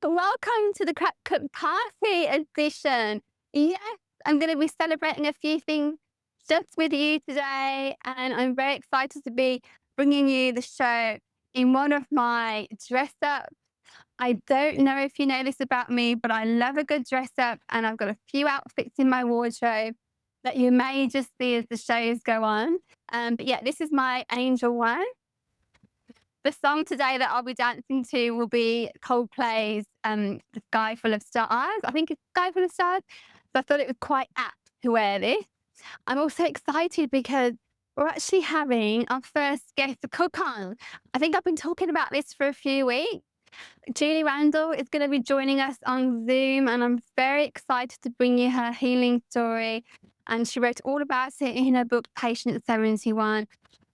Welcome to the Crack Cook Party edition. Yes, I'm going to be celebrating a few things just with you today, and I'm very excited to be bringing you the show in one of my dress ups. I don't know if you know this about me, but I love a good dress up, and I've got a few outfits in my wardrobe that you may just see as the shows go on. But yeah, this is my angel one. The song today that I'll be dancing to will be Coldplay's The Sky Full of Stars. I think it's Sky Full of Stars. So I thought it was quite apt to wear this. I'm also excited because we're actually having our first guest cook on. I think I've been talking about this for a few weeks. Julie Randall is going to be joining us on Zoom, and I'm very excited to bring you her healing story. And she wrote all about it in her book, Patient 71.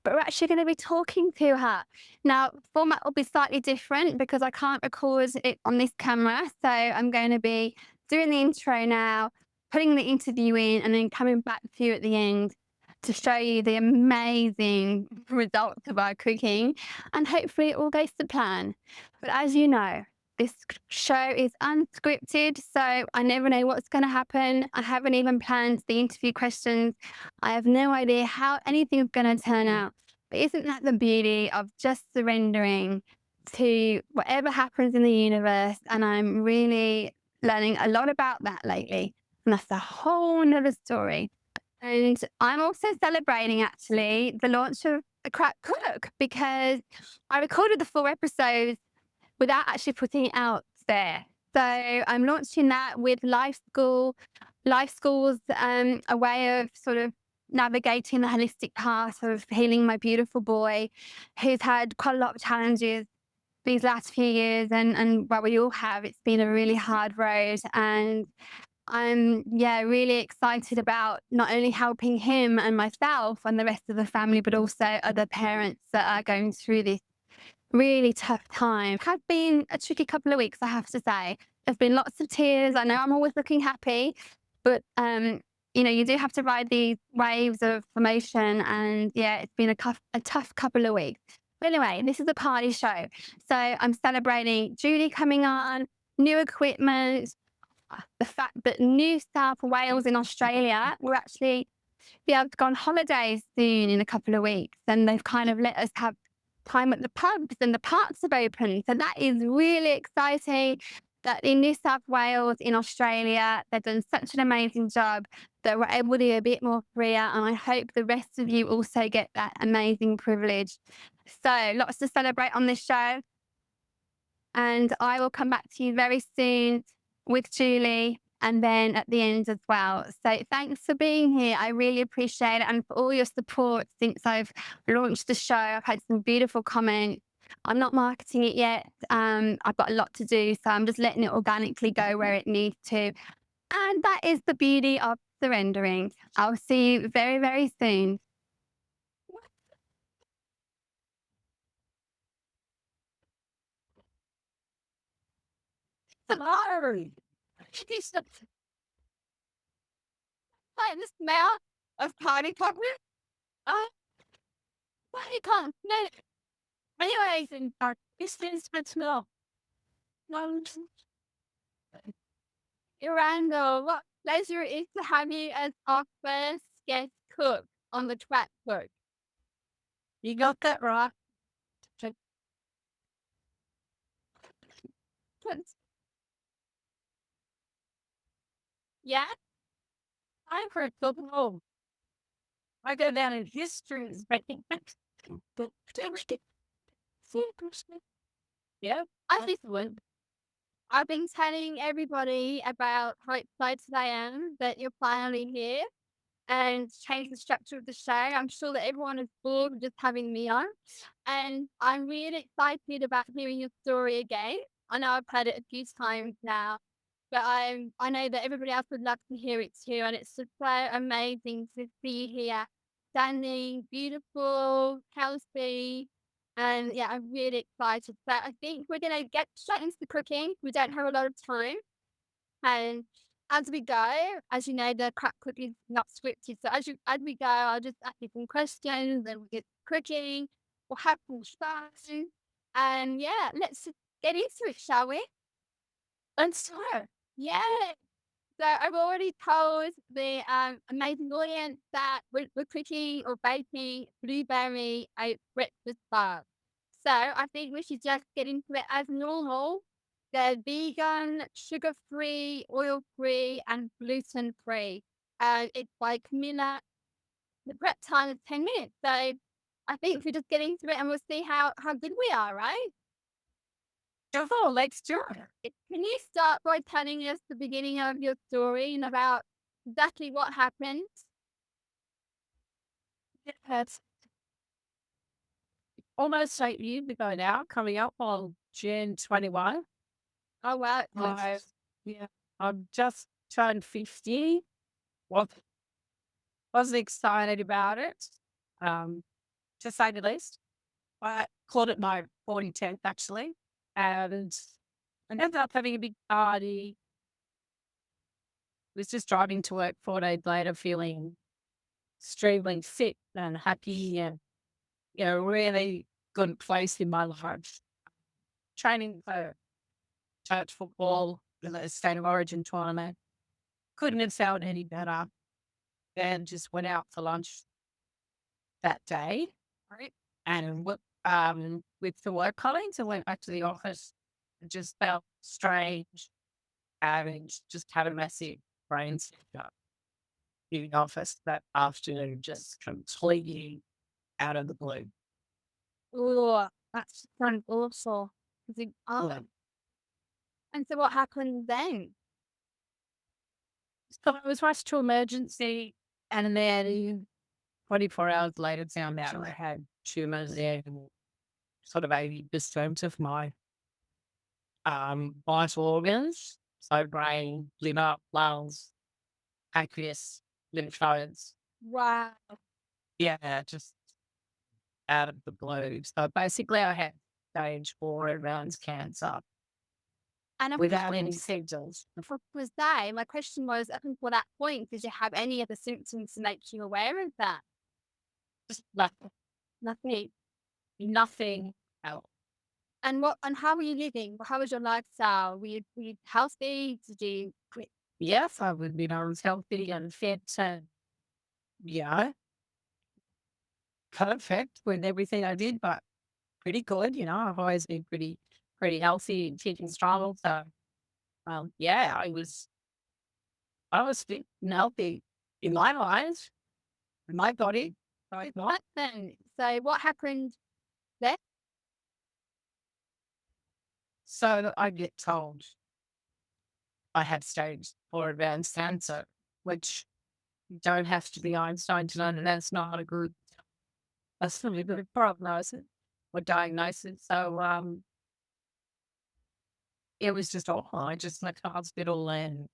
But we're actually going to be talking to her. Now, the format will be slightly different because I can't record it on this camera. So I'm going to be doing the intro now, putting the interview in, and then coming back to you at the end to show you the amazing results of our cooking. And hopefully it all goes to plan. But as you know, this show is unscripted, so I never know what's going to happen. I haven't even planned the interview questions. I have no idea how anything is going to turn out. But isn't that the beauty of just surrendering to whatever happens in the universe? And I'm really learning a lot about that lately. And that's a whole nother story. And I'm also celebrating actually the launch of the Crack Cook because I recorded the 4 episodes without actually putting it out there. So I'm launching that with Life School. Life School's a way of sort of navigating the holistic path of healing my beautiful boy who's had quite a lot of challenges these last few years. And well, we all have. It's been a really hard road. And I'm, yeah, really excited about not only helping him and myself and the rest of the family, but also other parents that are going through this really tough time. It has been a tricky couple of weeks, I have to say. There's been lots of tears. I know I'm always looking happy, but you do have to ride these waves of emotion. And yeah, it's been a tough couple of weeks. But anyway, this is a party show. So I'm celebrating Julie coming on, new equipment, the fact that New South Wales in Australia, we're actually be able to go on holidays soon in a couple of weeks. And they've kind of let us have time at the pubs and the parks have opened. So that is really exciting that in New South Wales in Australia, they've done such an amazing job that we're able to be a bit more freer. And I hope the rest of you also get that amazing privilege. So lots to celebrate on this show. And I will come back to you very soon with Julie and then at the end as well. So thanks for being here. I really appreciate it. And for all your support since I've launched the show. I've had some beautiful comments. I'm not marketing it yet. I've got a lot to do. So I'm just letting it organically go where it needs to. And that is the beauty of surrendering. I'll see you very, very soon. Hello. She's like the smell of party popper. Uh, Why you can't? No. Anyways, and our distance but smell. No, Randall, what pleasure it is to have you as our first guest cook on the track cook. You got that right. But- Yeah, I'm for a home. I go down in history as breaking. Yeah, I think one. I've been telling everybody about how excited I am that you're finally here and change the structure of the show. I'm sure that everyone is bored of just having me on. And I'm really excited about hearing your story again. I know I've heard it a few times now, but I know that everybody else would love to hear it too. And it's just so amazing to see you here, standing, beautiful, healthy. And yeah, I'm really excited. So I think we're gonna get straight into the cooking. We don't have a lot of time. And as we go, as you know, the crack cook is not scripted. So as we go, I'll just ask you some questions, then we'll get cooking. We'll have some fun. And yeah, let's just get into it, shall we? And so, Yeah. So I've already told the amazing audience that we're cooking or baking blueberry oat breakfast bars. So I think we should just get into it as normal. They're vegan, sugar-free, oil-free, and gluten-free. It's by Camilla. The prep time is 10 minutes. So I think we just get into it and we'll see how good we are, right? sure, let's do it. Can you start by telling us the beginning of your story and about exactly what happened? That's almost 8 years ago now, coming up on June 21. Oh, wow. I, yeah, I'm just turned 50. Was, wasn't excited about it, um, to say the least. I called it my 40th actually. And I ended up having a big party. Was just driving to work 4 days later, feeling extremely fit and happy and, really good place in my life. Training for church football in the state of origin tournament. Couldn't have felt any better. Then just went out for lunch that day. Right. And with the work colleagues, I went back to the office and just felt strange. Having just had a massive brain seizure in the office that afternoon, just completely out of the blue. Oh, that's sounds awful. Yeah. And so what happened then? So I was rushed to emergency, and then 24 hours later, found out I had tumors in sort of 80% of my vital organs. So brain, liver, lungs, pancreas, lymph nodes. Wow. Yeah, just out of the blue. So basically, I had stage 4 advanced cancer And without any symptoms. what was that? My question was, up until that point, did you have any other symptoms to make you aware of that? Just nothing, Nothing. nothing else. And how were you living? How was your lifestyle? Were you healthy? Did you quit? Yes, I was healthy and fit and, yeah, perfect with everything I did, but pretty good. I've always been pretty healthy and fit and strong. So, yeah, I was fit and healthy in my eyes, in my body. So I thought. But then, so what happened then? So I get told I had stage 4 advanced cancer, which you don't have to be Einstein to know that that's not a good prognosis or diagnosis. So, it was just awful. I just left the hospital and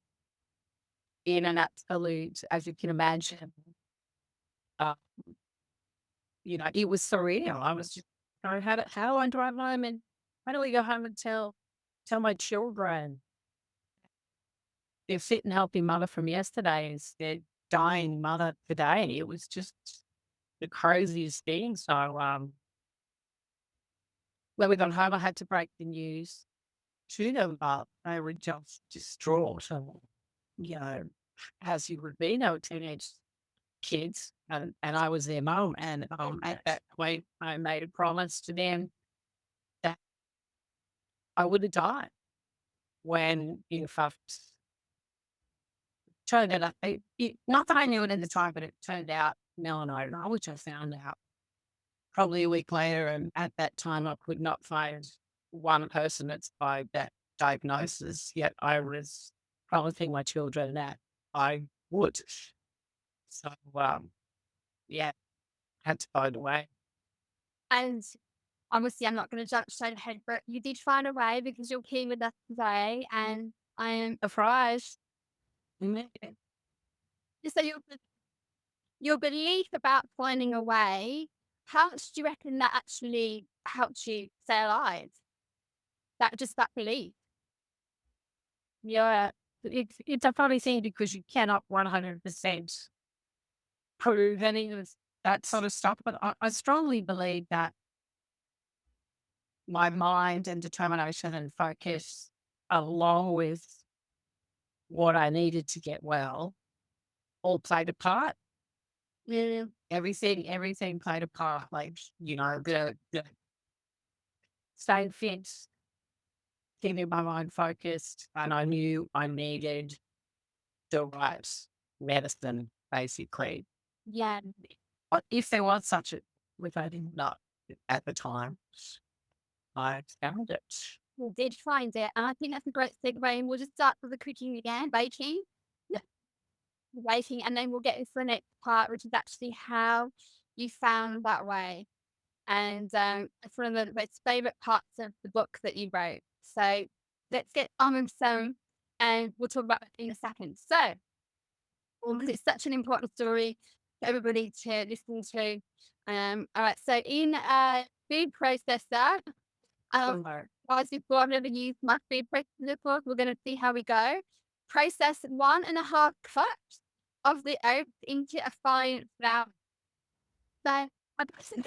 in an absolute, as you can imagine, uh, it was surreal. I was just, how do I drive home and how do we go home and tell my children their fit and healthy mother from yesterday is their dying mother today? It was just the craziest thing. So, when we got home, I had to break the news to them, but they were just distraught. And, you know, as you would be, they were teenage kids, and I was their mum. And at that point, I made a promise to them that I would have died when, in fact, turned out, not that I knew it at the time, but it turned out melanoma, which I found out probably a week later. And at that time, I could not find one person that's by that diagnosis, yet I was promising my children that I would. So, yeah, had to find a way. And obviously, I'm not going to jump straight ahead, but you did find a way because you're here with us today, and I am surprised. Mm. So your belief about finding a way, how much do you reckon that actually helped you stay alive? That belief. Yeah, it's a funny thing because you cannot 100% prove any of that sort of stuff, but I strongly believe that my mind and determination and focus along with what I needed to get well, all played a part. Yeah. Everything played a part. Like, the staying fit, keeping my mind focused, and I knew I needed the right medicine, basically. Yeah. But if there was such a, which I did not at the time, I found it. We did find it. And I think that's a great segue. And we'll just start with the cooking again, baking. Yeah. Baking, and then we'll get into the next part, which is actually how you found that way. And it's one of the most favorite parts of the book that you wrote. So let's get on with some, and we'll talk about that in a second. So, because it's such an important story for everybody to listen to. All right. So in a food processor, guys, before I've never used my food processor before, we're going to see how we go. Process 1.5 cups of the oats into a fine flour. So I put some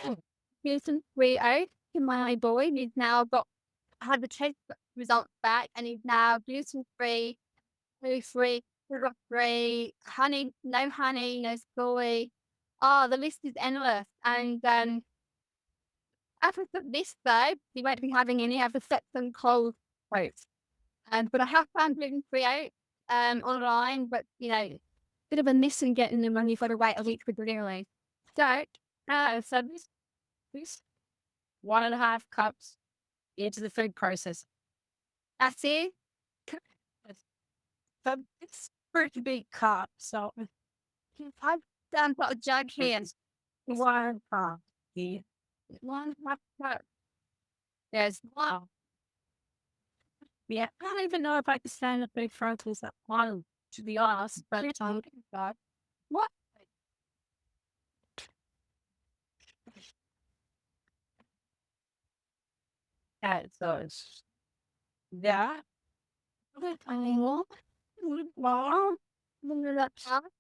3 oats in my boy. He's now got had the test results back, and he's now gluten free, free, sugar free, honey, no soy. Oh, the list is endless. And after this though, he won't be having any other sets and cold oats. But I have found gluten free oats online, but bit of a miss in getting them when you've got to wait a week for delivery. So, So this 1.5 cups into the food process. that's it. So it's pretty big cup. So I've got a jug here. 1 cup. Yeah. 1.5 cups. There's Wow. Yeah, I don't even know if I can stand up big frontals that one, to be honest, but what? yeah, so it's that.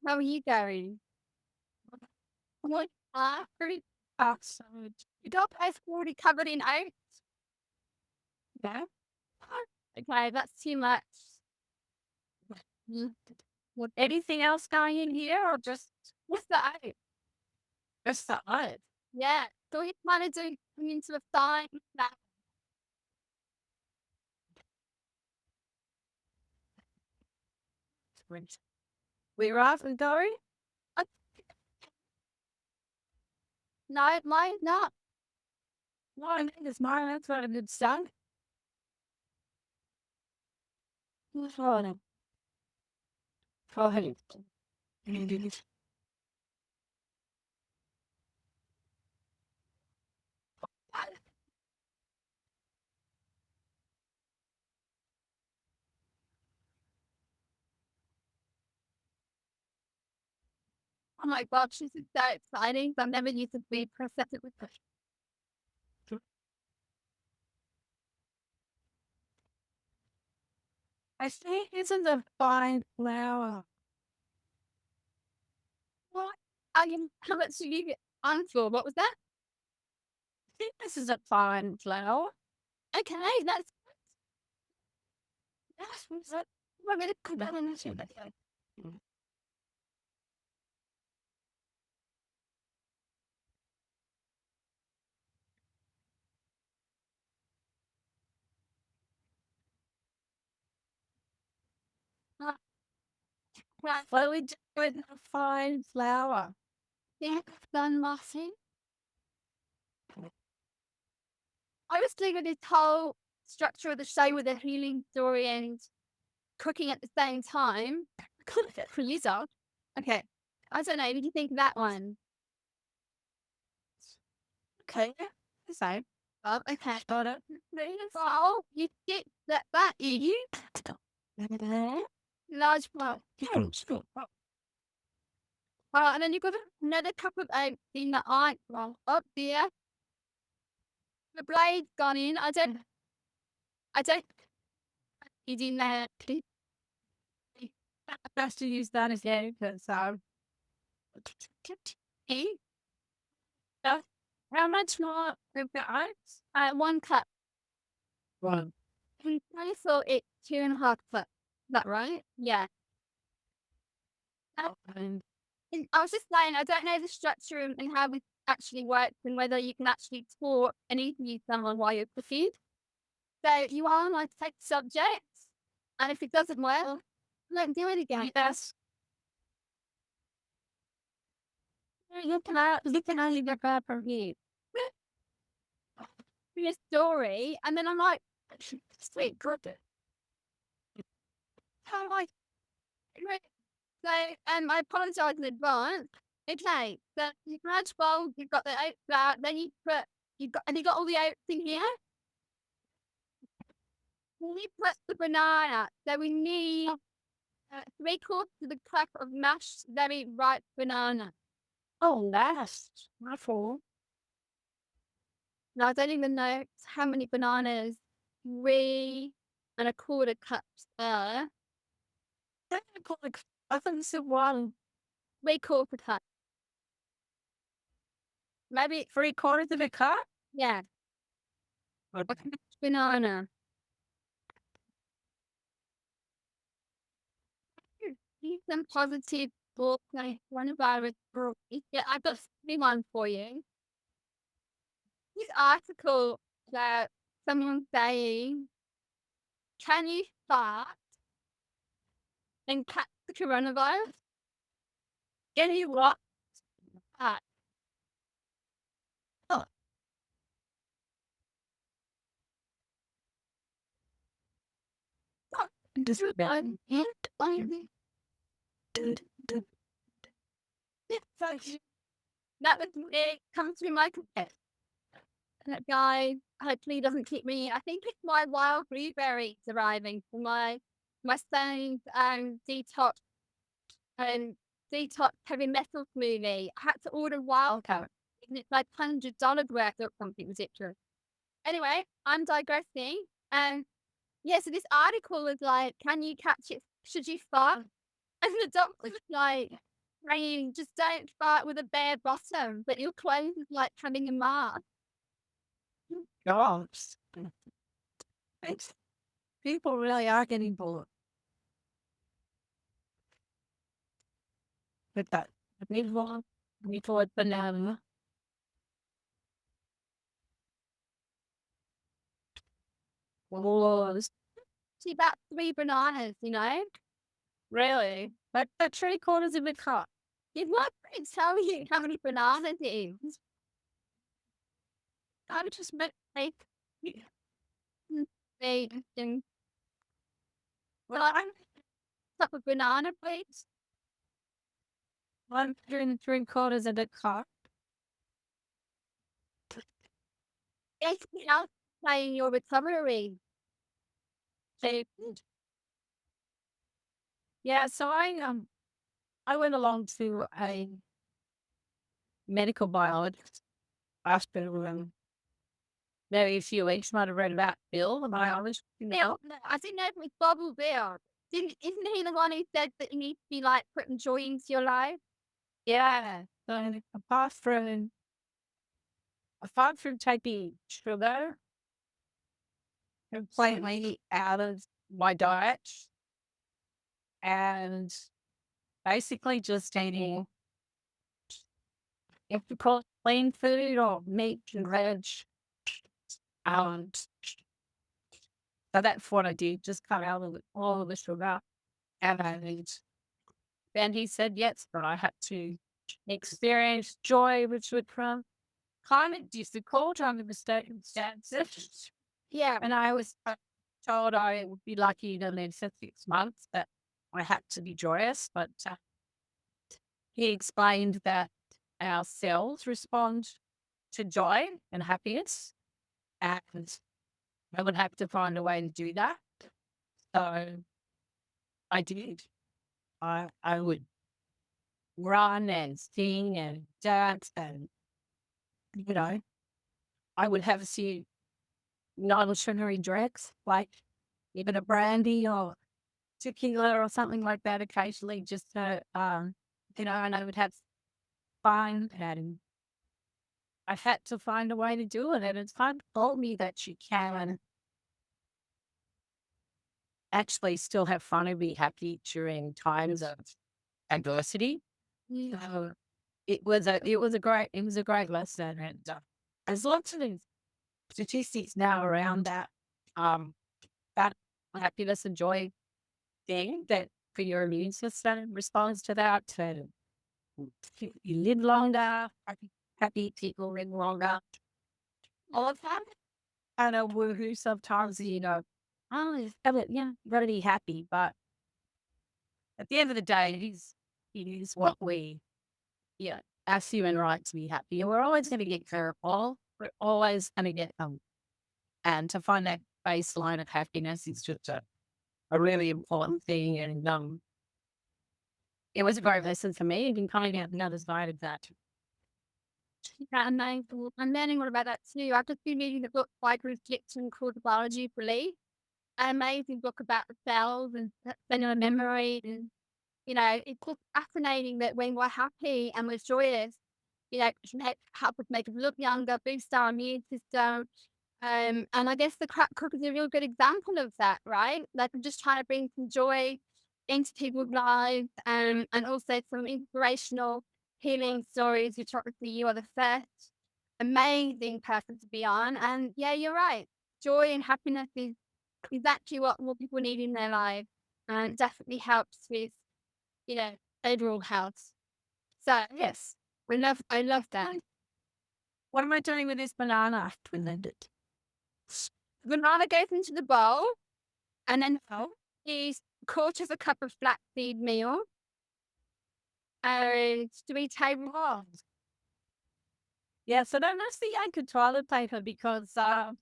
How are you going? What? Pretty. So Your dog is already covered in oats. yeah. Okay, that's too much. Mm. What, anything else going in here or What's the oat? just the oat? Yeah. So he's trying to do into a fine flour. We right and going? Uh, No, mine's not. No, I think it's mine. That's what a good song. What's wrong? Go ahead. Oh my God, this is so exciting. I've never used a food processor with this. I think this is a fine flour. What? How much do you get on for? What was that? I think this is a fine flour. Okay, that's that. I'm gonna put that in this video. Uh, Right, Slowly do it in a fine flour. yeah, done Marcy. I was doing this whole structure of the show with a healing story and cooking at the same time. Could have fit for Lisa. Okay. I don't know. What do you think of that one? Okay, the same. Okay. Got it. Oh, you get that you large pot. And then you've got another cup of oats in the eye well, up there. The blade's gone in. I don't he's in there. Best to use that as yeah, because He how much more of the oats? 1 cup. One. in total it's 2.5 foot. Is that right? Yeah. Uh, And and I was just saying, I don't know the structure and how it actually works and whether you can actually talk and interview someone while you're confused. So you are like take subjects, and if it doesn't work, don't do it again. yes, you can only get bad from here. Your story, and then I'm like, sweet, good. I'm like, right. So, I apologise in advance. Okay, so you grab bowl, you've got the oats out, then you got all the oats in here. We put the banana. So we need 3/4 of the cup of mashed, very ripe banana. Oh, nice. My fault. Now I don't even know how many bananas. 3 1/4 cups are. Like, I think it's one 3/4 cup. Maybe 3/4 of a cup. yeah. But Banana. Use some positive book like coronavirus book. Yeah, I've got one for you. This article that someone saying, can you fart and catch the coronavirus? can you what? Fart. Oh, just about. That was it comes through my computer. And that guy hopefully doesn't keep me. I think it's my wild blueberries arriving for my son's um detox heavy metal smoothie. I had to order wild carrot. And it's like $100 worth or something ridiculous. Anyway, I'm digressing. Yeah, so this article was like, can you catch it? Should you fart? And the doctor was like, saying, just don't fart with a bare bottom, but your clothes is like having a mask. Gosh. Thanks. People really are getting bored with that. Before banana. Was See, about 3 bananas, you know? really like the 3/4 of a cup. Did my friend tell you how many bananas it is? I just meant Like, they and well, I'm cup of banana, please. 1 3/4 of a cup. Anything else playing your recovery? So, yeah, so I went along to a medical biologist after maybe a few weeks. Might have read about Bill, the biologist. Now, I didn't know if it was Bubble Bear. Isn't he the one who said that you need to be like putting joy into your life? Yeah. So apart from taking sugar completely out of my diet and basically just eating, if you call it plain food or meat and veg. Um, so that's what I did, just cut out all of the sugar. And then he said yes, but I had to experience joy, which would come kind of difficult under the circumstances. Yeah. And I was told I would be lucky to live for 6 months, that I had to be joyous. But he explained that our cells respond to joy and happiness, and I would have to find a way to do that. So I did. I would run and sing and dance, and you know, I would have a few non-sugary drinks, like even a brandy or tequila or something like that occasionally, just to, and I would have fun, and I had to find a way to do it. And it's kind of told me that you can actually still have fun and be happy during times of adversity. So it was a great lesson, and there's lots of statistics now around um that happiness and joy thing that for your immune system responds to that. So you live longer, happy people live longer. All of that. I know woohoo sometimes, oh, yeah, gotta be happy. But at the end of the day, it is what yeah, as human rights to be happy. And we're always going to get curveball. We're always going to get, and to find that baseline of happiness is just a really important thing. And, it was a great lesson for me. You can kind of get another side of that. Yeah, amazing. I'm learning all about that too. I've just been reading the book by Bruce Lipton called The Biology of Belief. An amazing book about the cells and cellular memory. And, it's just fascinating that when we're happy and we're joyous, it can help us make us look younger, boost our immune system. And I guess the crack cook is a real good example of that, right? Like I'm just trying to bring some joy into people's lives and also some inspirational healing stories, which obviously you are the first amazing person to be on. And yeah, you're right. Joy and happiness is exactly what more people need in their lives. And it definitely helps with, you know, overall health. So yes, I love that. What am I doing with this banana after we blend it? Banana goes into the bowl and then use a quarter of a cup of flaxseed meal and 3 tablespoons. Yeah, so then that's the anchor toilet paper because I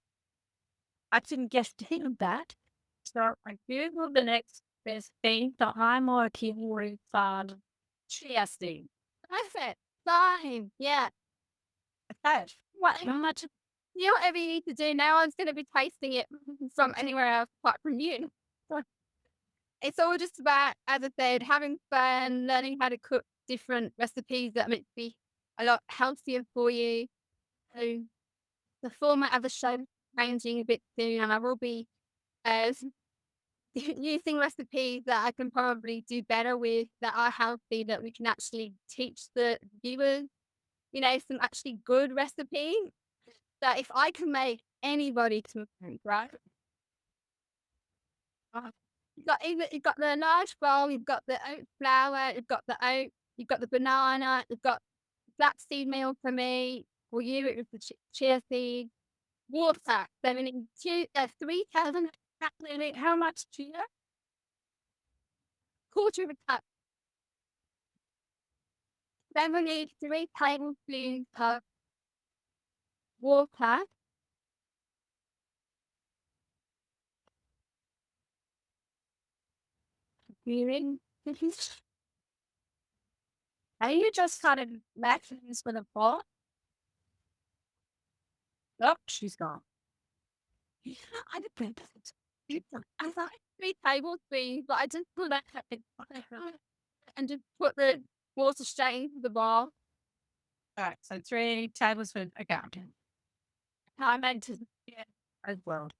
didn't get to that. So I Googled the next best thing that I'm working with chia seed. Perfect. Fine. Yeah. Okay. What much whatever you need to do now, I'm gonna be tasting it from anywhere else apart from you. So it's all just about, as I said, having fun, learning how to cook different recipes that might be a lot healthier for you. So the format of the show is changing a bit soon, and I will be uh, using recipes that I can probably do better with that are healthy that we can actually teach the viewers, some actually good recipes that if I can make anybody can make, right? You've got the large bowl, you've got the oat flour, you've got the oat, you've got the banana, you've got flaxseed meal for me. For you, it was the chia seed, water. So we need 3,000 How much chia? quarter of a cup. Then we need 3 tablespoons of water. Viewing. Are you just kind of matching this with a pot? Oh, she's gone. Yeah, I did I thought 3 tablespoons, but I just put that and just put the water straight into the bowl. All right, so 3 tablespoons. Okay. How I meant to Yeah, as well.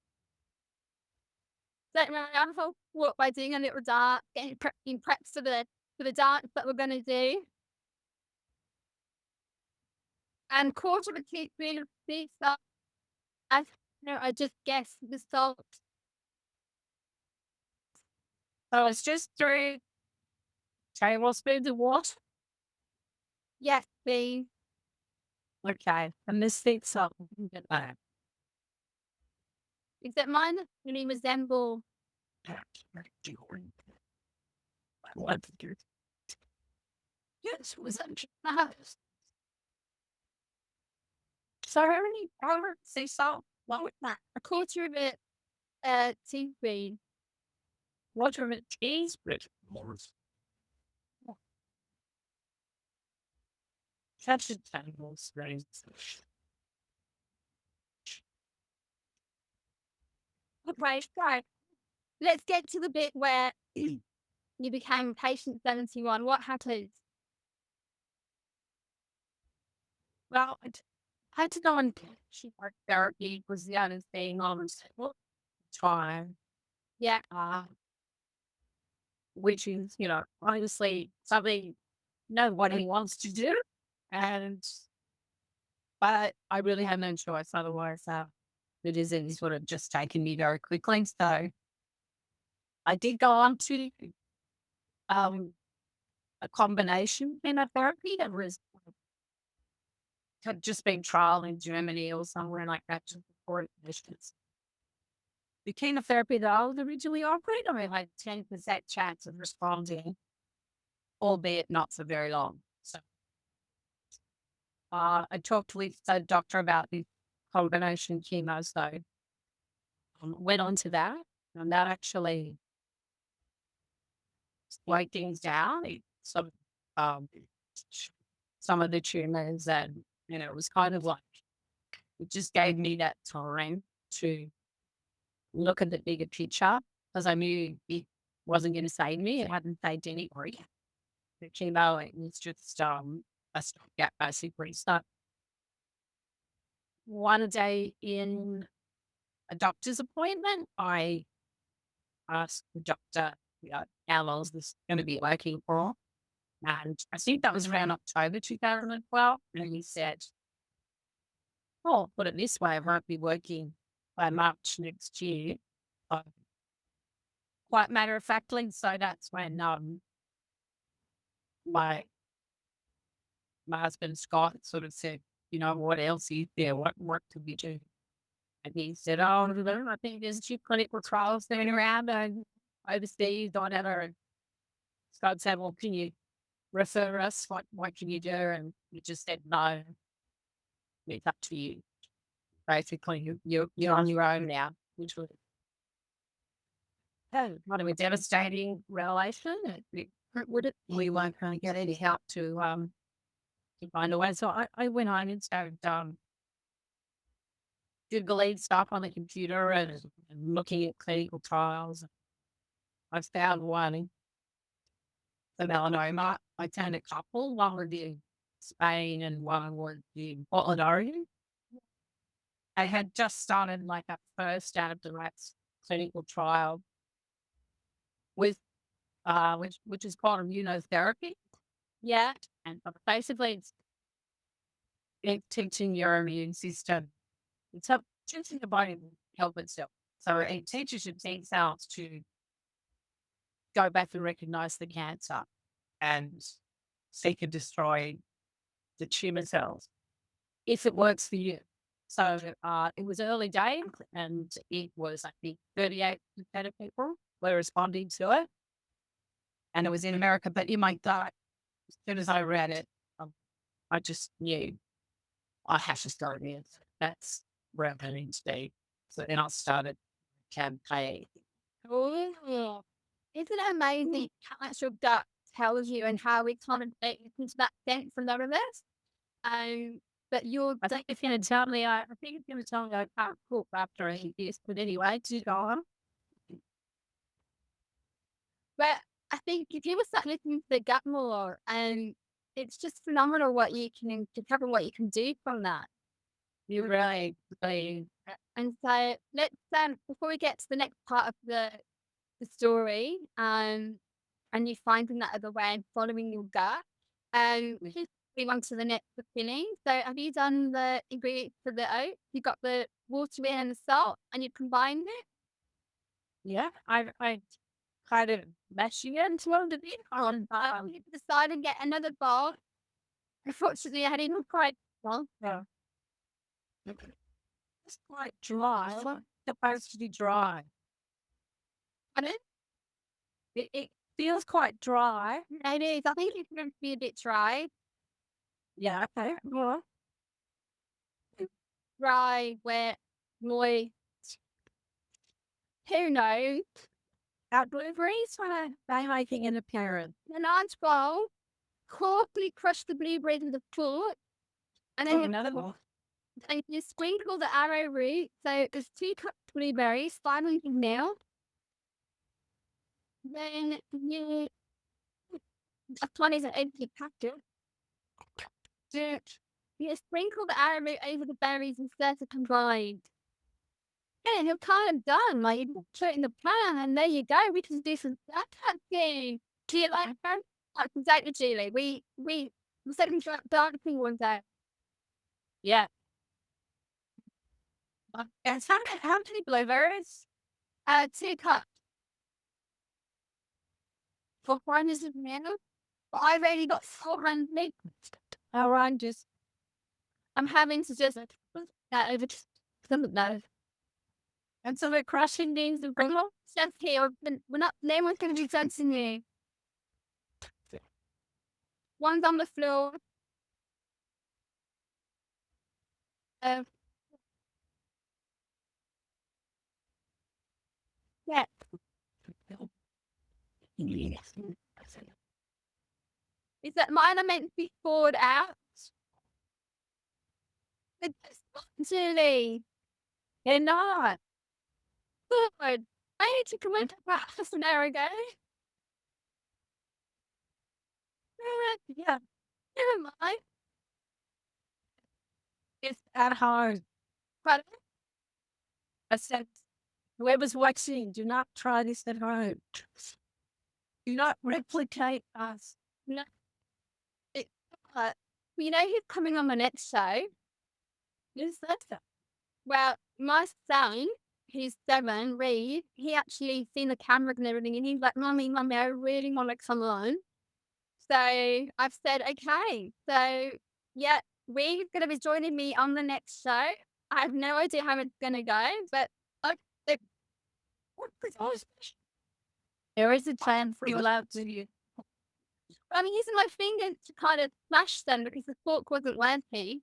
set my own whole work by doing a little dance, getting preps for the dance that we're gonna do. And quarter of a teaspoon of sea salt. I I just guessed the salt. So it's just 3 tablespoons of water. Yes, please. Okay, and this thinks salt. Except mine really resemble Yes, it was actually. perhaps So how many powder sea salt? What was that? a quarter of a teaspoon. Water of a teaspoon. Such a tablespoon. Right. Let's get to the bit where you became patient 71. What happened? Well, I had to go on art therapy was the other thing on the time. Yeah. which is, honestly something nobody wants to do. And, but I really had no choice. Otherwise, the disease would have just taken me very quickly. So I did go on to um, a combination chemotherapy that was had just been trialed in Germany or somewhere like that to support patients. The chemotherapy that I was originally offered, I had 10% chance of responding, albeit not for very long. So I talked with the doctor about the combination chemo, so went on to that, and that actually slowed things down. Um, some of the tumors, and it was kind of like it just gave me that time to look at the bigger picture because I knew it wasn't going to save me. It hadn't saved anybody. The chemo, it was just a stopgap basically. So one day in a doctor's appointment, I asked the doctor, how long is this going to be working for? And I think that was around October 2012. And he said, oh, put it this way, I won't be working by March next year. Uh, Quite matter of factly. So that's when my my husband Scott sort of said, what else is there? What work could we do? And he said, oh, I think there's 2 clinical trials going around and overseas, whatever. And Scott said, well, can you refer us? What can you do? And we just said, no, it's up to you. Basically, you're on your own now, which was kind of a devastating revelation. We weren't going to get any help to find a way. So I went on and started Googling stuff on the computer and looking at clinical trials. I found one for melanoma. I found a couple. One was in Spain and one was in Portland, Oregon. I had just started like a first out of the rats clinical trial with which is called immunotherapy. Yeah. And basically it's teaching your immune system. It's up teaching the body to help itself. So it teaches your T cells to go back and recognize the cancer and seek and destroy the tumor cells if it works for you. So it was early days and it was, I think, 38% of people were responding to it. And it was in America. But in my gut, as soon as I read it, I just knew I have to start here. That's where I need to be. So then I started campaign. Oh, isn't it amazing how much your gut tells you and how we kind of make into that sense a lot of this? Um, but your I think it's going to tell me, I think it's going to tell me I can't cook after I eat this. But anyway, to go on. but I think if you were start listening to the gut more, it's just phenomenal what you can discover what you can do from that. You really, And so let's before we get to the next part of the story, and you finding that other way and following your gut, just move on to the next the filling. So have you done the ingredients for the oat? You got the water in and the salt, and you combined it. yeah, I kind of meshing it into one of the You decide and get another bowl. Unfortunately, I didn't quite well. yeah. It's quite dry. It's supposed to be dry. Pardon? It feels quite dry. It is. I think it's going to be a bit dry. Yeah, okay. Well, Dry, wet, moist. Who knows? our blueberries are they making an appearance. In a large bowl, coarsely crush the blueberries in the foot, and Oh, then another one. you sprinkle the arrowroot. So there's 2 cups blueberries, finely nailed. Then one is an empty packet. You sprinkle the arrowroot over the berries and stir to combine. and you're kind of done. Like you put it in the plan, and there you go. We can do some dancing. Do you like that? Like exactly, Julie. We said we tried dancing one day. Yeah. And how many blueberries? 2 cups for 400 ml. But I've already got 400. Oranges. I'm having to just that over to some of those. And so we're crushing these and bring them. Just here, we're not. No one's going to be dancing you. One's on the floor. Uh, yeah. Is that mine are meant to be forward out? It's Julie. They're not. Good. I need to come into practice an hour ago. Yeah. Never mind. It's at home. But I said, whoever's watching, do not try this at home. Do not replicate us. no, it, you know who's coming on the next show? Who's that? Well, my son, who's 7, Reed, he actually seen the cameras and everything, and he's like, Mummy, I really want to come on. So I've said, okay. So, yeah, Reed's going to be joining me on the next show. I have no idea how it's going to go, but it, There is a chance for you allowed to you. I'm using my fingers to kind of smash them because the fork wasn't working.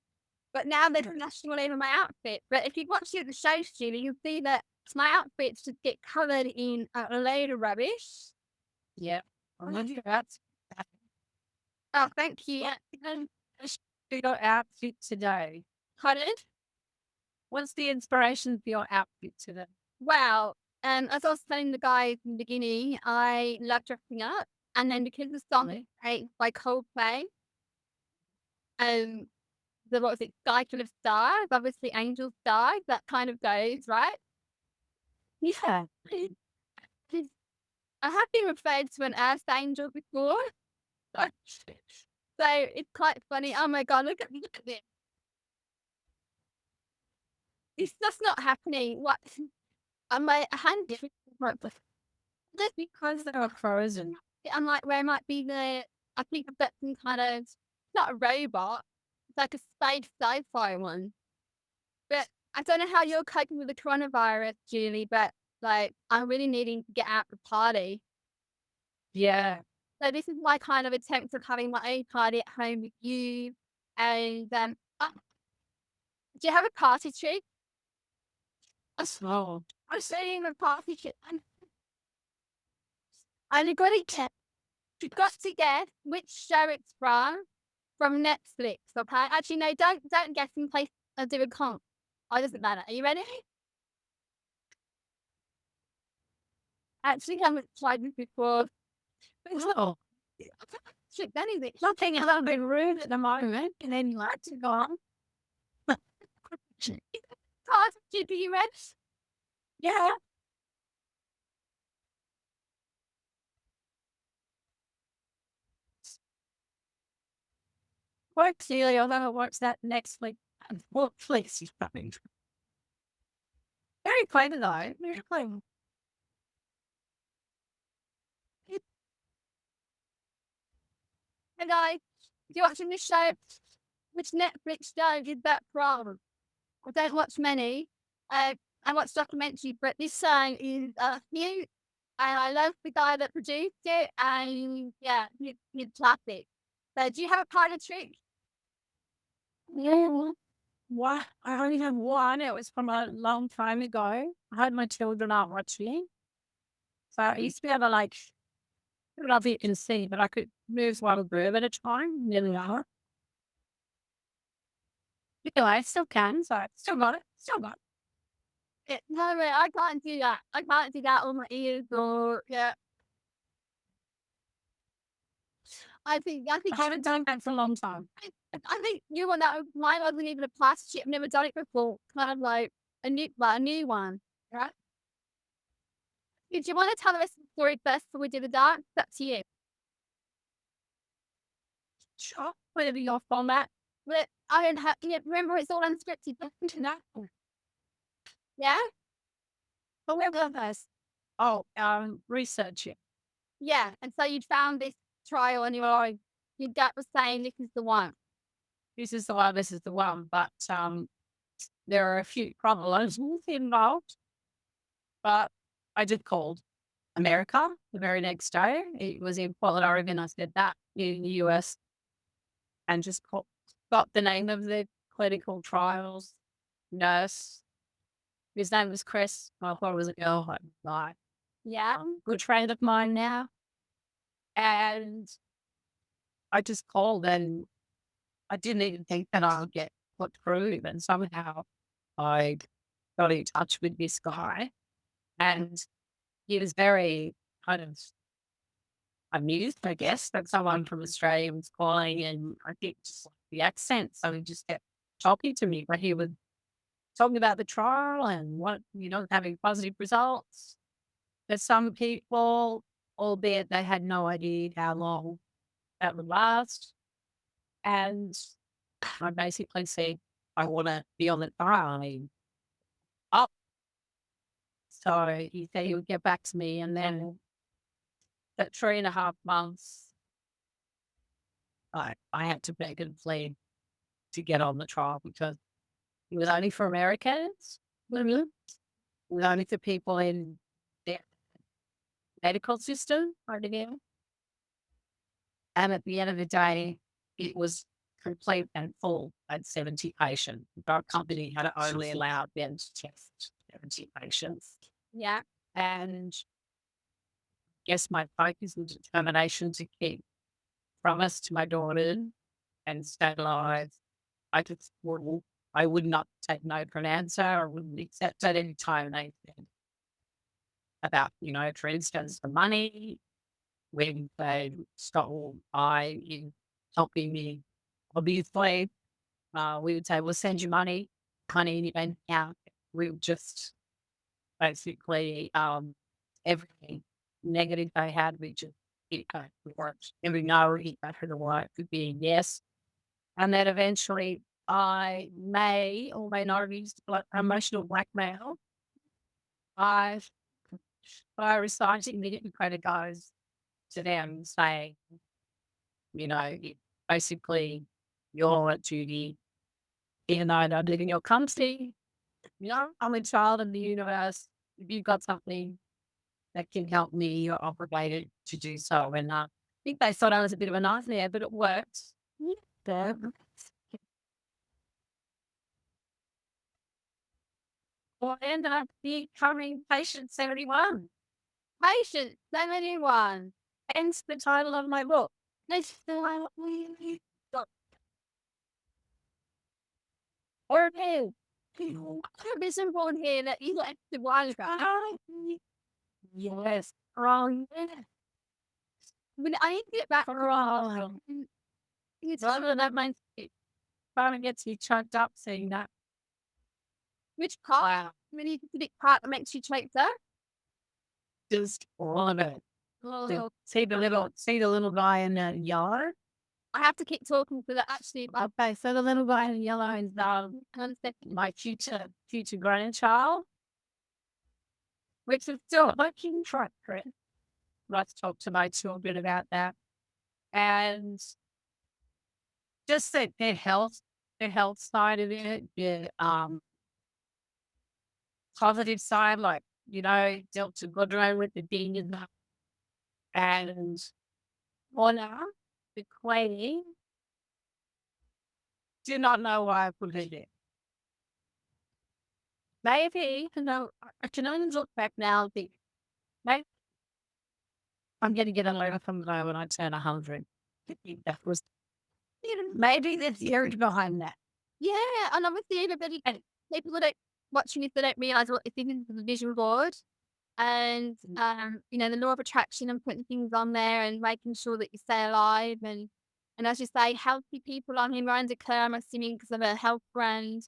But now they're flashing all over my outfit. But if you watch the show, Julie, you'll see that my outfits just get covered in a load of rubbish. Yeah. That's Oh, thank you. and for your outfit today. Pardon? What's the inspiration for your outfit today? Well, as I was telling the guys in the beginning, I love dressing up. And then because the song is played by Coldplay, what was it, Sky Full of Stars, obviously Angel Stars, that kind of goes, right? Yeah. I have been referred to an earth angel before. So it's quite funny. Oh my God, look at this. It's just not happening. What? My hand is just Because they are frozen. I'm like, where might be I think I've got some kind of, it's not a robot, it's like a space sci-fi one. But I don't know how you're coping with the coronavirus, Julie, but like, I'm really needing to get out the party. Yeah. So this is my kind of attempt of having my own party at home with you. And do you have a party trick? Small. I'm saying a party trick. And you've got to guess. You've got to guess which show it's from Netflix. Okay. Actually, no, don't guess in place. I'll do a comp. Oh, it doesn't matter. Are you ready? Actually, I haven't tried this before. Oh, Trick anything. something a little bit rude at the moment, and then you like to go on. Party trick, are you ready? Yeah. Work, Celia, although it works that next week. Well, please, she's coming. Very clever, though. Very clever. Hey guys, you watching this show? Which Netflix show is that from? I don't watch many. I watch documentary, but this show is new, and I love the guy that produced it. And yeah, he's classic. So, do you have a party trick? Yeah. What? I only have one. It was from a long time ago. I had my children out watching. So I used to be able to like, love it and see, but I could move one room at a time, nearly hour. Anyway, I still can, so I still got it. Still got it. No, wait, I can't do that. I can't do that on my ears or yeah. I haven't done that for a long time. I think you want that. Mine wasn't even a plastic chip. I've never done it before. Kind of like a new one. Right? Did you want to tell the rest of the story first before we do the dance? It's up to you. Sure. Whatever your format. But I don't have, remember it's all unscripted. No. Yeah? Whatever this. Oh, researching. Yeah. And so you'd found this trial and your gut was saying this is the one. This is the one, this is the one. But there are a few problems involved. But I just called America the very next day. It was in Portland, Oregon. I said that in the US and just got the name of the clinical trials nurse. His name was Chris. I thought it was a girl. I'm like, Yeah. good friend of mine now. And I just called and I didn't even think that I would get put through. And somehow I got in touch with this guy and he was very kind of amused, I guess, that someone from Australia was calling and I think just like the accent. So he just kept talking to me, but he was talking about the trial and having positive results. There's some people, albeit they had no idea how long that would last. And I basically said, I want to be on the trial. I mean, up. So he said he would get back to me. And then at 3.5 months, I had to beg and plead to get on the trial because it was only for Americans. It was only for people in the medical system. And at the end of the day, it was complete and full at 70 patients. Our company had only allowed them to test 70 patients. Yeah. And guess my focus and determination to keep promise to my daughter and stay alive. I would not take no for an answer. I wouldn't accept at any time they said about, for instance, the money, when they stole in helping me, obviously, we would say, we'll send you money in your bank account. We would just basically, everything negative they had, we just, it kind of worked. Every no, it got her to what could be yes. And then eventually I may or may not have used like emotional blackmail by, by reciting the credit goes to them saying, basically, you're at duty, even though I don't live in your country. I'm a child of the universe. If you've got something that can help me, you're obligated to do so. And I think they thought I was a bit of a nightmare, but it worked. Yeah. Well, I ended up becoming patient 71. Patient 71. Hence the title of my book. Let's do Or two. it's important here that you let the one right. Yes. Wrong. But I need to get back. Wrong. It's That means it finally gets you chunked up seeing that. which part? Wow. Really specific part that makes you choke there. Just all of it. Oh, See the little guy in the yellow? I have to keep talking so that actually Okay, so the little guy in yellow is my future grandchild, which is still looking for it. Let's talk to my children about that. And just the health side of it, the positive side, like, dealt to good with the demons and honor the queen. Do not know why I put it in. Maybe, I can only look back now and think, maybe I'm going to get a letter from her when I turn 100. That was, maybe there's the urge behind that. yeah, and obviously everybody and people that don't watching this, they don't realise what it's in the visual board. And the law of attraction and putting things on there and making sure that you stay alive and as you say, healthy people. I mean, Miranda Kerr, I'm assuming because of a health brand.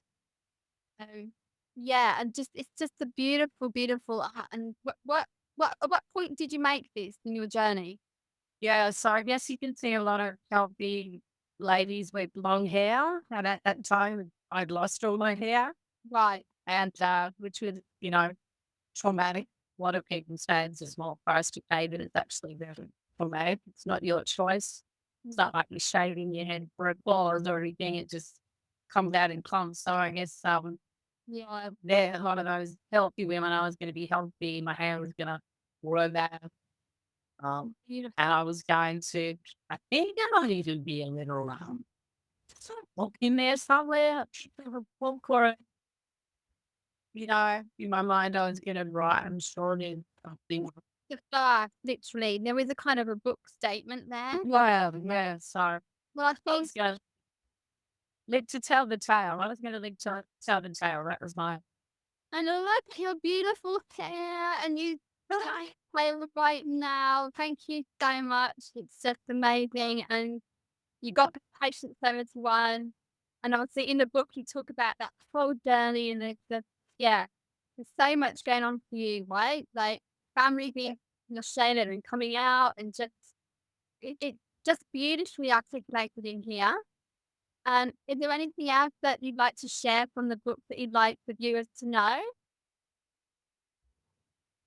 Um, Yeah, and just it's just a beautiful, beautiful art. And what at what point did you make this in your journey? Yeah, so I guess you can see a lot of healthy ladies with long hair, and at that time, I'd lost all my hair, Right. and, which was, traumatic. A lot of people say it's a small price to pay, but it's actually very traumatic. It's not your choice. It's not like you're shaving your head for applause or anything. It just comes out in clumps. So I guess, Yeah. they're a lot of those healthy women. I was going to be healthy. My hair was going to grow back. Um, Beautiful. and I was going to, I think I might even be a little, walk in there somewhere, walk or, in my mind, I was going to write, I'm sure there's something. The start, literally. There is a kind of a book statement there. Well, yeah, so Well, I I think was going to live to tell the tale. I was going to live to tell the tale. That was my, and I like your beautiful hair and you I well right now. Thank you so much. It's just amazing. And you got the patient 71. And obviously in the book you talk about that whole journey and the yeah. There's so much going on for you, right? Like family being sharing it and coming out and just it just beautifully articulated in here. And is there anything else that you'd like to share from the book that you'd like the viewers to know?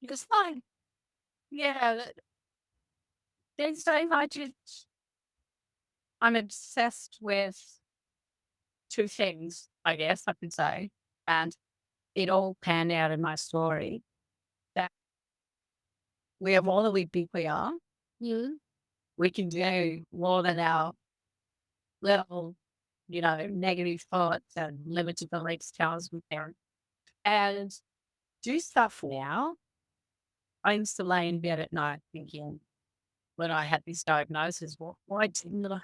because like, yeah, there's so much. I'm obsessed with two things, I guess I could say. And it all panned out in my story that we are more than we think we are. You, We can do more than our little, negative thoughts and limited beliefs tell us we can. And do stuff now. I used to lay in bed at night thinking, when I had this diagnosis, why didn't I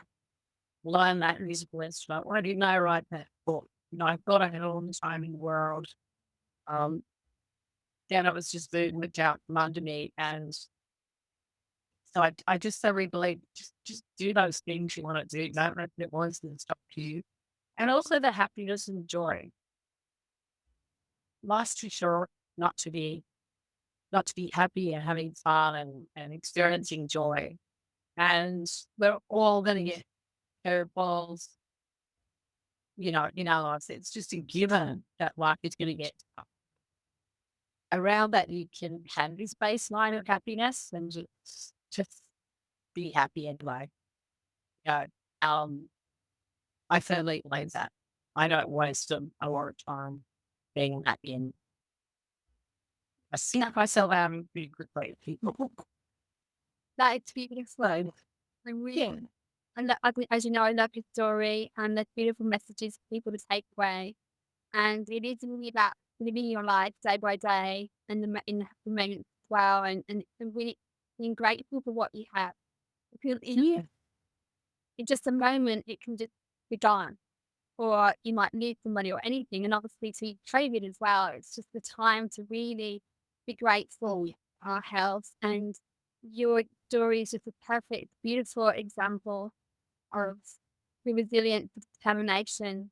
learn that musical instrument? Why didn't I write that book? I thought I had all the time in the world. Um, then it was just moved out from under me. And so I just so really believe just do those things you want to do. Don't let it wants to stop you. And also the happiness and joy. Life's too short not to be happy and having fun and experiencing joy. And we're all gonna get curveballs, in our lives. It's just a given that life is gonna get tough. Around that you can have this baseline of happiness and just be happy anyway. You know, um, I firmly believe that. I don't waste a lot of time being happy and I snap myself out and be great people. that is beautiful. So I really, yeah. and as you know, I love your story and the beautiful messages for people to take away. And it is really about living your life day by day and in the happy moments as well. And really being grateful for what you have. Because Yeah. in just a moment, it can just be gone. Or you might lose somebody or anything. And obviously to COVID as well, it's just the time to really be grateful for our health. And your story is just a perfect, beautiful example of the resilience, the determination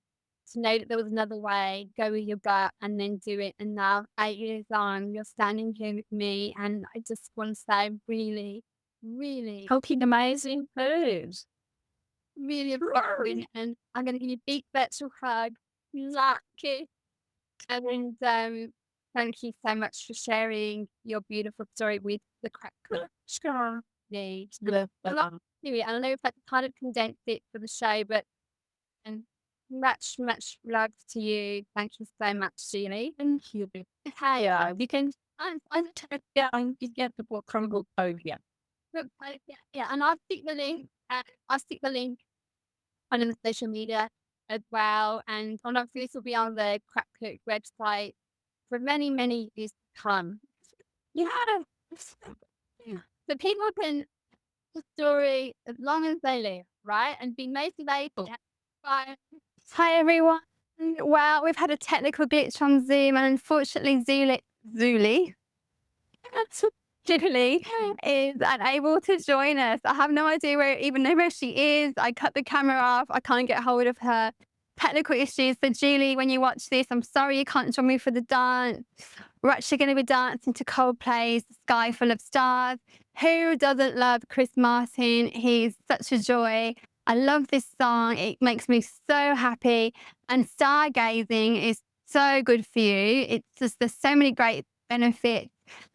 to know that there was another way, go with your gut and then do it. And now 8 years on, you're standing here with me. And I just want to say really, really, Cooking amazing food. really important. And I'm going to give you a big virtual hug. Lucky. And thank you so much for sharing your beautiful story with the crack Sure. needs. The, I love to it. And I know if I kind of condensed it for the show, but and much, much love to you. Thank you so much, Julie. thank you. Hey, You can I'm you get the book from Booktopia. look, yeah, and I'll stick the link. I'll stick the link on the social media as well, and obviously this will be on the Crack Cook website for many, many years to come. Yeah. Yeah. So people can the story as long as they live, right? And be motivated. By Hi everyone. Well, we've had a technical glitch on Zoom, and unfortunately, Julie is unable to join us. I have no idea even know where she is. I cut the camera off. I can't get hold of her. technical issues. So, Julie, when you watch this, I'm sorry you can't join me for the dance. We're actually going to be dancing to Coldplay's Sky Full of Stars. Who doesn't love Chris Martin? He's such a joy. I love this song. It makes me so happy. And stargazing is so good for you. It's just, there's so many great benefits.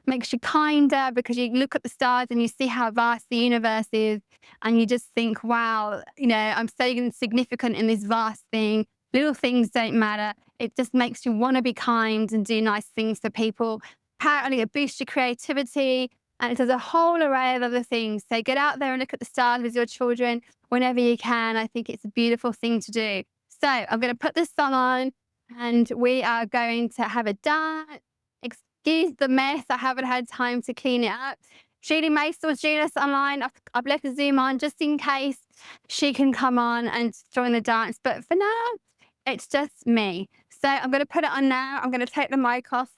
Makes you kinder because you look at the stars and you see how vast the universe is. And you just think, wow, I'm so insignificant in this vast thing. Little things don't matter. It just makes you want to be kind and do nice things for people. Apparently, it boosts your creativity and it does a whole array of other things. So get out there and look at the stars with your children whenever you can. I think it's a beautiful thing to do. So I'm going to put this song on and we are going to have a dance. Excuse the mess. I haven't had time to clean it up. Julie Mace will join us online. I've left the Zoom on just in case she can come on and join the dance. But for now, it's just me. So I'm going to put it on now. I'm going to take the mic off.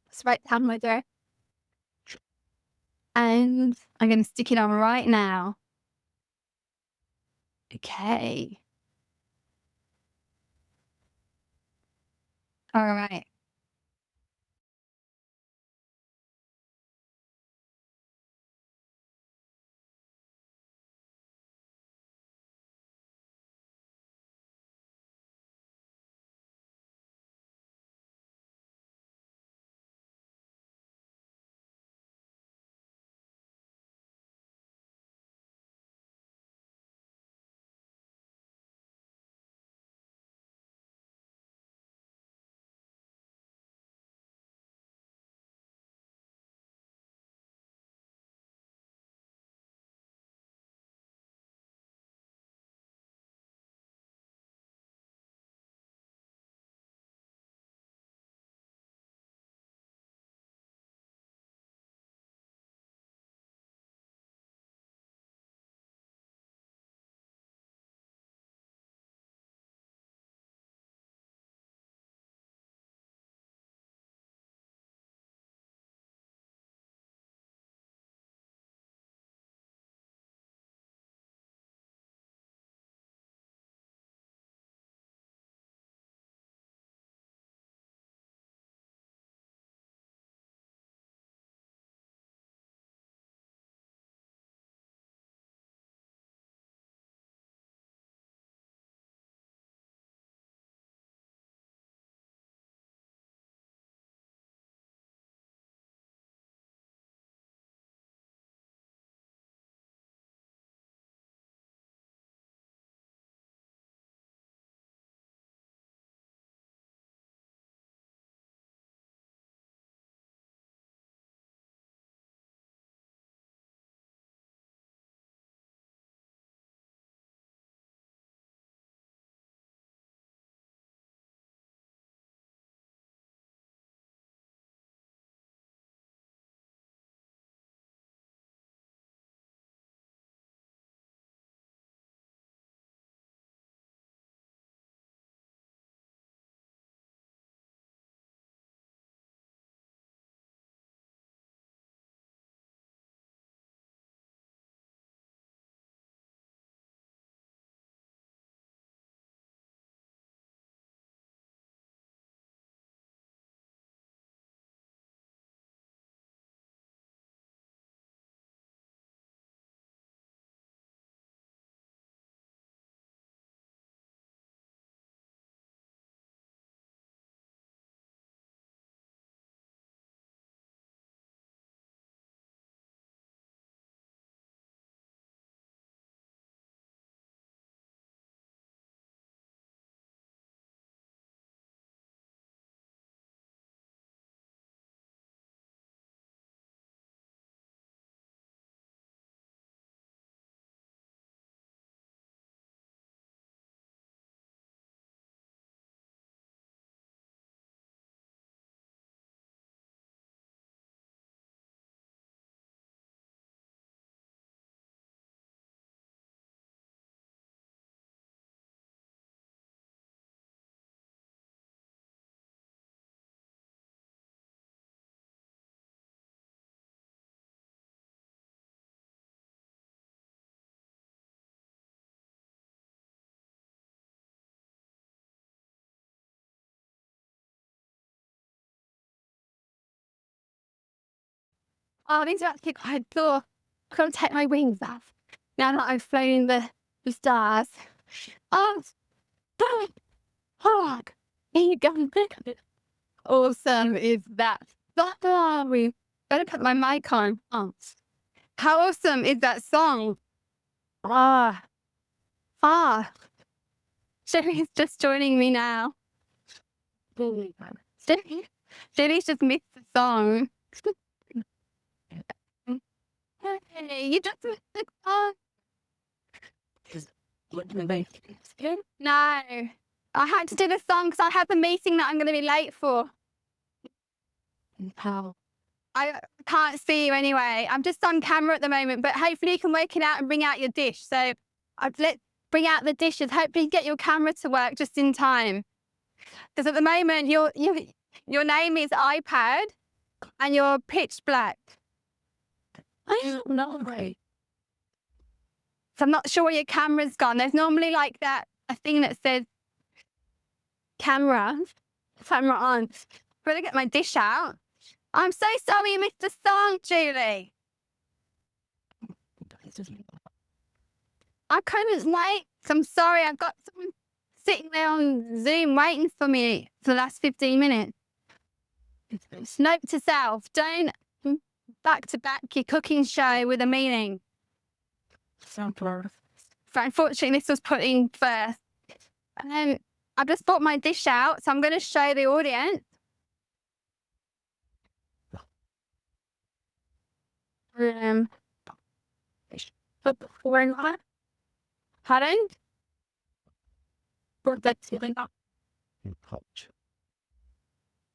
It's right down my door. And I'm going to stick it on right now. Okay. All right. Oh, these are actually quite cool. I'm going to take my wings off now that I've flown the stars. Oh, stop. Oh, here you go. Awesome is that? We better put my mic on. Oh, how awesome is that song? Ah, ah. Sherry's just joining me now. Sherry's just missed the song. Hey, you just missed the song. No, I had to do the song because I have a meeting that I'm going to be late for. How? I can't see you anyway. I'm just on camera at the moment, but hopefully you can work it out and bring out your dish. So let's bring out the dishes. Hopefully you get your camera to work just in time. Because at the moment your name is iPad and you're pitch black. I don't know. Right. So I'm not sure where your camera's gone. There's normally like a thing that says camera on. Better get my dish out. I'm so sorry you missed the song, Julie. I couldn't wait. I'm sorry. I've got someone sitting there on Zoom waiting for me for the last 15 minutes. Note to self, don't back to back your cooking show with a meeting. Unfortunately, this was put in first. I've just brought my dish out, so I'm going to show the audience. Pardon?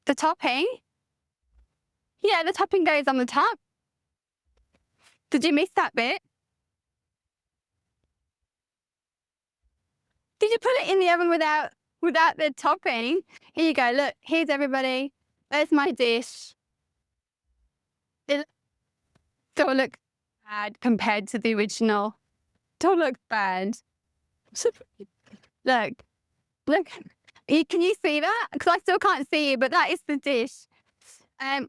The topping? Yeah, the topping goes on the top. Did you miss that bit? Did you put it in the oven without the topping? Here you go. Look, here's everybody. There's my dish. It don't look bad compared to the original. Don't look bad. Look. Can you see that? Because I still can't see you, but that is the dish.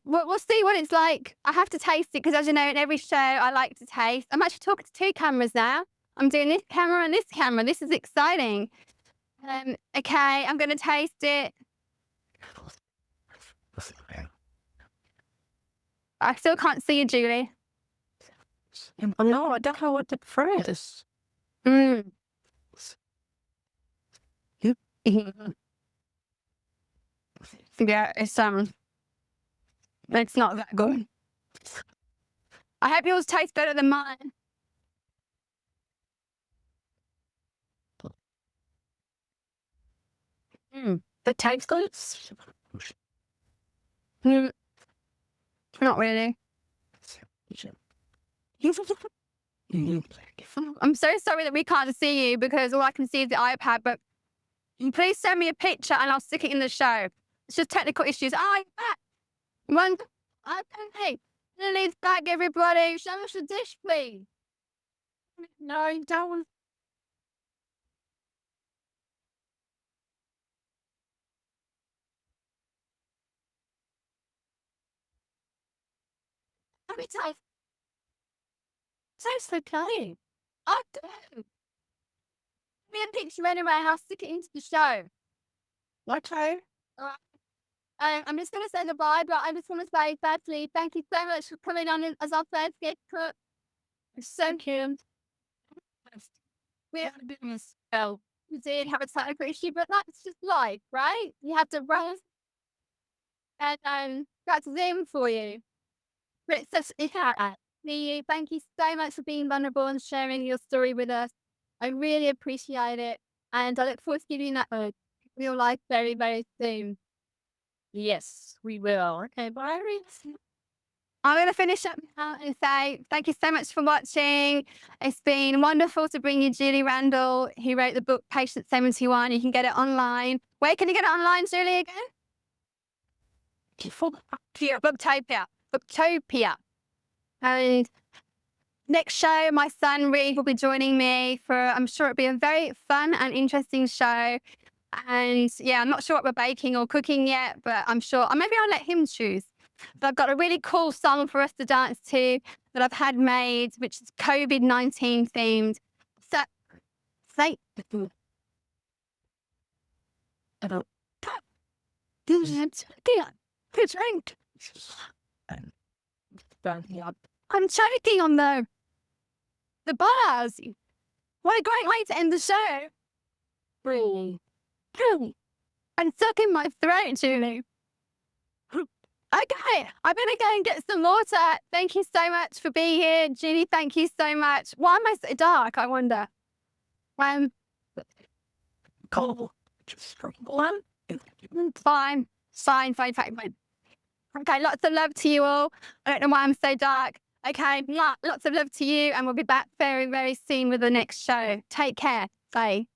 We'll see what it's like. I have to taste it because, as you know, in every show I like to taste. I'm actually talking to two cameras now. I'm doing this camera and this camera. This is exciting. Okay, I'm going to taste it. I still can't see you, Julie. No, I don't know what to press. Yeah, it's not that good. I hope yours tastes better than mine. The taste good? Not really. I'm so sorry that we can't see you because all I can see is the iPad, but please send me a picture and I'll stick it in the show. It's just technical issues. Oh, you're back. Okay. Lily's back, everybody. Show us the dish, please. No, don't. Let me taste. Tastes okay. I do. Give me a picture anyway. I'll stick it into the show. Okay. I'm just going to say goodbye, but I just want to say, firstly, thank you so much for coming on as our first guest cook. So cute. We had a business. We did have a technical issue, but that's just life, right? You have to run and that's Zoom for you. But it's just, see you. Thank you so much for being vulnerable and sharing your story with us. I really appreciate it. And I look forward to giving you that real life very, very soon. Yes, we will. Okay, bye. I'm going to finish up now and say thank you so much for watching. It's been wonderful to bring you Julie Randall, who wrote the book Patient 71. You can get it online. Where can you get it online, Julie, again? Booktopia. And next show, my son Reed will be joining me for, I'm sure it'll be a very fun and interesting show. And yeah, I'm not sure what we're baking or cooking yet, but I'm sure, or maybe I'll let him choose. But I've got a really cool song for us to dance to that I've had made, which is COVID-19 themed. So, say, about good drink. I'm choking on the bars. What a great way to end the show. Really, really. I'm stuck in my throat, Julie. Okay, I better go and get some water. Thank you so much for being here, Julie. Thank you so much. Why am I so dark? I wonder. Cold. Just one. Fine. Fine. Okay, lots of love to you all. I don't know why I'm so dark. Okay, lots of love to you, and we'll be back very, very soon with the next show. Take care. Bye.